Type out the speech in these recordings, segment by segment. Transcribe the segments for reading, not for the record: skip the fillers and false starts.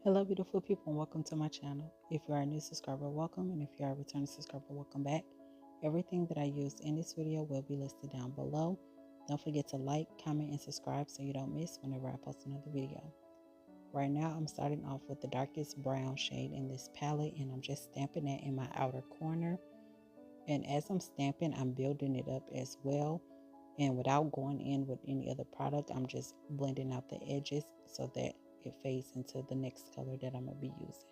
Hello beautiful people and welcome to my channel. If you are a new subscriber, welcome, and if you are a returning subscriber, welcome back. Everything that I use in this video will be listed down below. Don't forget to like, comment, and subscribe so you don't miss whenever I post another video. Right now I'm starting off with the darkest brown shade in this palette, and I'm just stamping that in my outer corner. And as I'm stamping, I'm building it up as well. And without going in with any other product, I'm just blending out the edges so that it fades into the next color that I'm going to be using.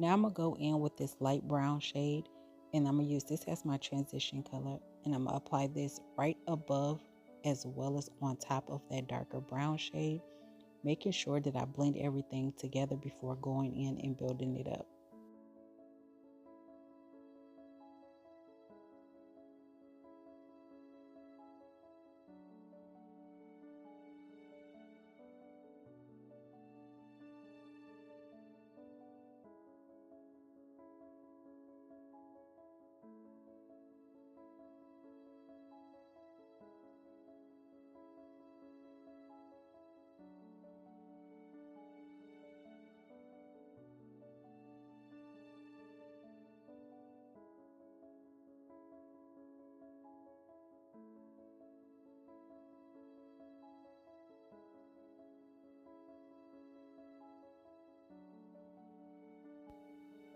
Now I'm going to go in with this light brown shade, and I'm going to use this as my transition color, and I'm going to apply this right above as well as on top of that darker brown shade, making sure that I blend everything together before going in and building it up.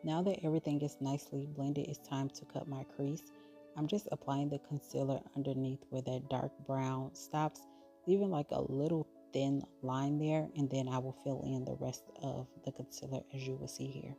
Now that everything is nicely blended, it's time to cut my crease. I'm just applying the concealer underneath where that dark brown stops, leaving like a little thin line there, and then I will fill in the rest of the concealer as you will see here.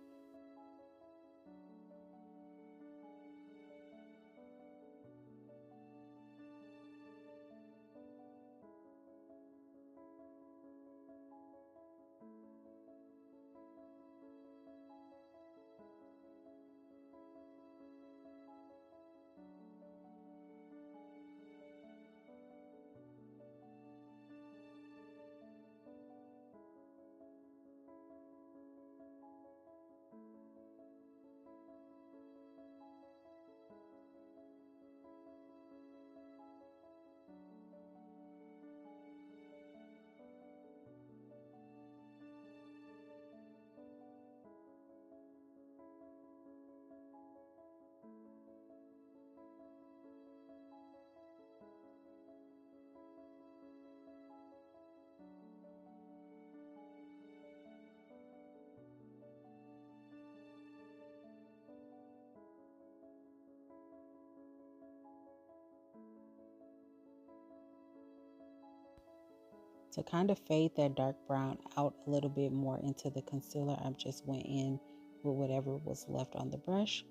To kind of fade that dark brown out a little bit more into the concealer, I just went in with whatever was left on the brush.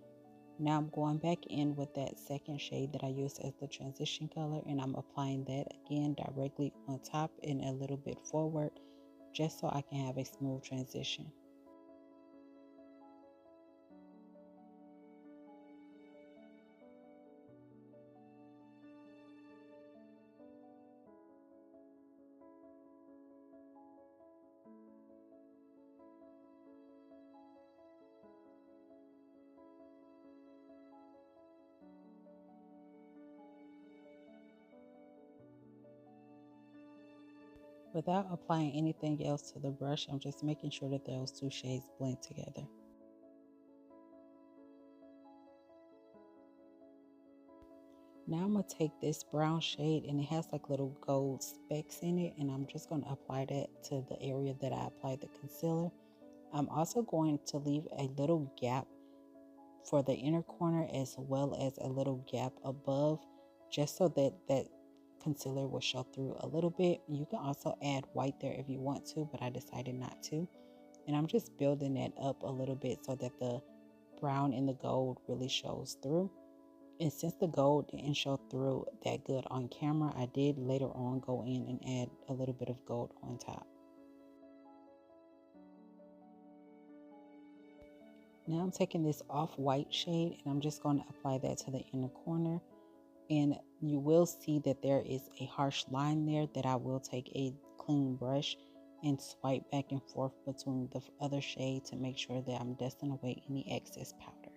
Now I'm going back in with that second shade that I used as the transition color, and I'm applying that again directly on top and a little bit forward, just so I can have a smooth transition. Without applying anything else to the brush, I'm just making sure that those two shades blend together. Now I'm going to take this brown shade, and it has like little gold specks in it, and I'm just going to apply that to the area that I applied the concealer. I'm also going to leave a little gap for the inner corner as well as a little gap above, just so that that concealer will show through a little bit. You can also add white there if you want to, but I decided not to. And I'm just building that up a little bit so that the brown and the gold really shows through. And since the gold didn't show through that good on camera, I did later on go in and add a little bit of gold on top. Now I'm taking this off-white shade and I'm just going to apply that to the inner corner. And you will see that there is a harsh line there that I will take a clean brush and swipe back and forth between the other shade to make sure that I'm dusting away any excess powder.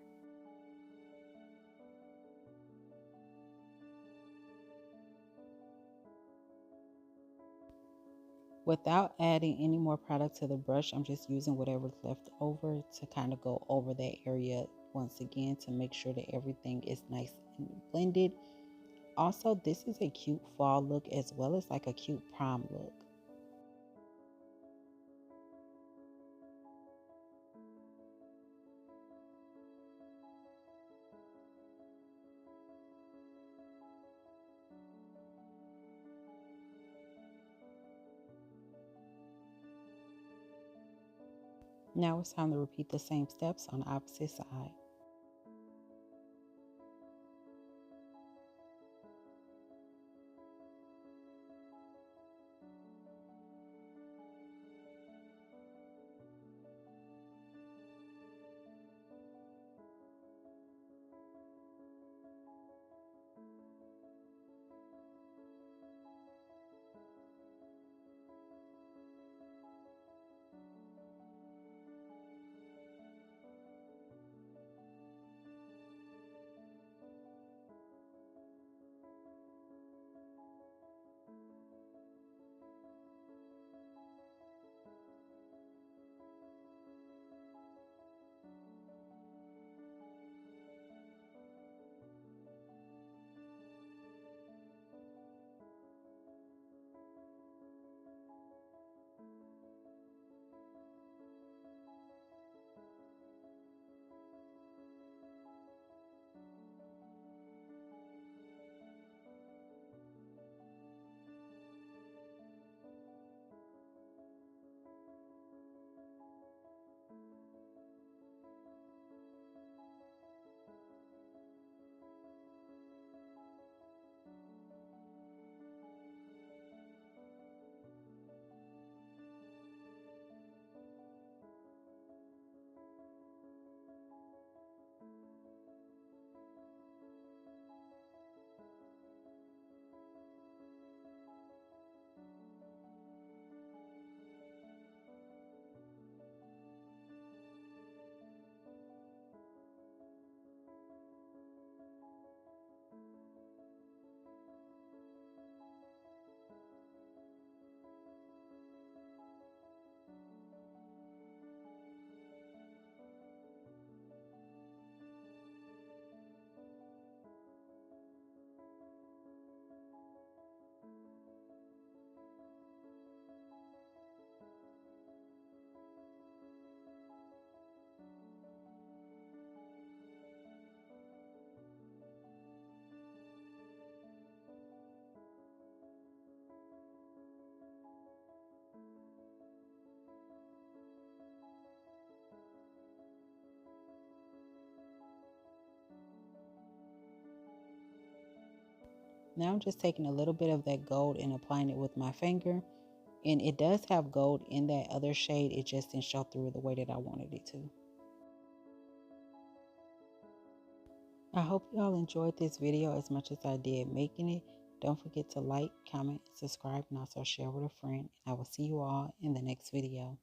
Without adding any more product to the brush, I'm just using whatever's left over to kind of go over that area once again to make sure that everything is nice and blended. Also, this is a cute fall look as well as like a cute prom look. Now it's time to repeat the same steps on the opposite side. Now I'm just taking a little bit of that gold and applying it with my finger. And it does have gold in that other shade. It just didn't show through the way that I wanted it to. I hope you all enjoyed this video as much as I did making it. Don't forget to like, comment, and subscribe, and also share with a friend. And I will see you all in the next video.